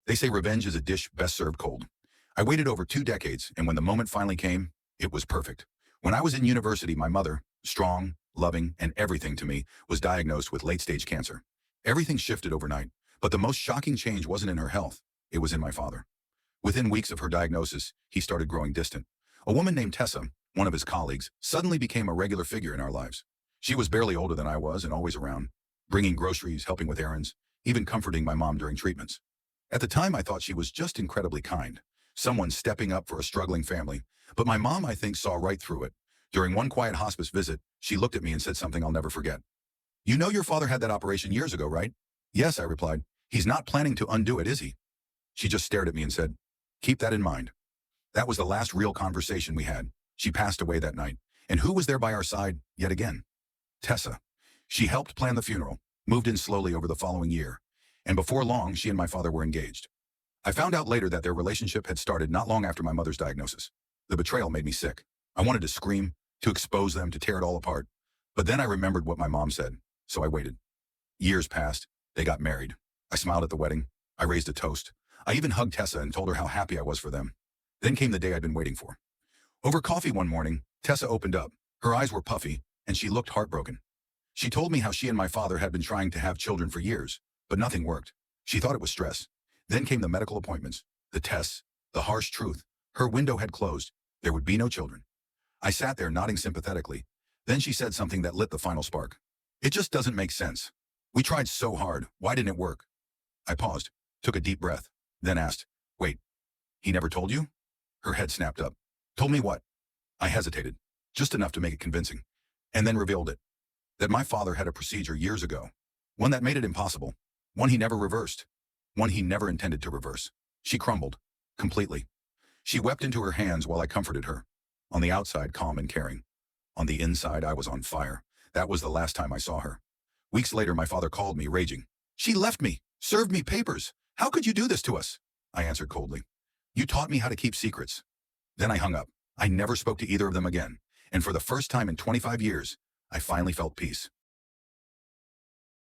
They say revenge is a dish best served cold. I waited over 2 decades, and when the moment finally came, it was perfect. When I was in university, my mother, strong, loving, and everything to me, was diagnosed with late-stage cancer. Everything shifted overnight, but the most shocking change wasn't in her health. It was in my father. Within weeks of her diagnosis, he started growing distant. A woman named Tessa, one of his colleagues, suddenly became a regular figure in our lives. She was barely older than I was and always around, bringing groceries, helping with errands, even comforting my mom during treatments. At the time, I thought she was just incredibly kind, someone stepping up for a struggling family, but my mom, I think, saw right through it. During one quiet hospice visit, she looked at me and said something I'll never forget. "You know your father had that operation years ago, right?" "Yes," I replied. "He's not planning to undo it, is he?" She just stared at me and said, "Keep that in mind." That was the last real conversation we had. She passed away that night. And who was there by our side, yet again? Tessa. She helped plan the funeral, moved in slowly over the following year, and before long, she and my father were engaged. I found out later that their relationship had started not long after my mother's diagnosis. The betrayal made me sick. I wanted to scream, to expose them, to tear it all apart. But then I remembered what my mom said, so I waited. Years passed. They got married. I smiled at the wedding. I raised a toast. I even hugged Tessa and told her how happy I was for them. Then came the day I'd been waiting for. Over coffee one morning, Tessa opened up. Her eyes were puffy, and she looked heartbroken. She told me how she and my father had been trying to have children for years, but nothing worked. She thought it was stress. Then came the medical appointments, the tests, the harsh truth. Her window had closed. There would be no children. I sat there nodding sympathetically. Then she said something that lit the final spark. "It just doesn't make sense. We tried so hard. Why didn't it work?" I paused, took a deep breath, then asked, "Wait, he never told you?" Her head snapped up. "Told me what?" I hesitated, just enough to make it convincing, and then revealed it. That my father had a procedure years ago, one that made it impossible, one he never reversed, one he never intended to reverse. She crumbled, completely. She wept into her hands while I comforted her. On the outside, calm and caring. On the inside, I was on fire. That was the last time I saw her. Weeks later, my father called me, raging. "She left me, served me papers. How could you do this to us?" I answered coldly. "You taught me how to keep secrets." Then I hung up. I never spoke to either of them again. And for the first time in 25 years, I finally felt peace.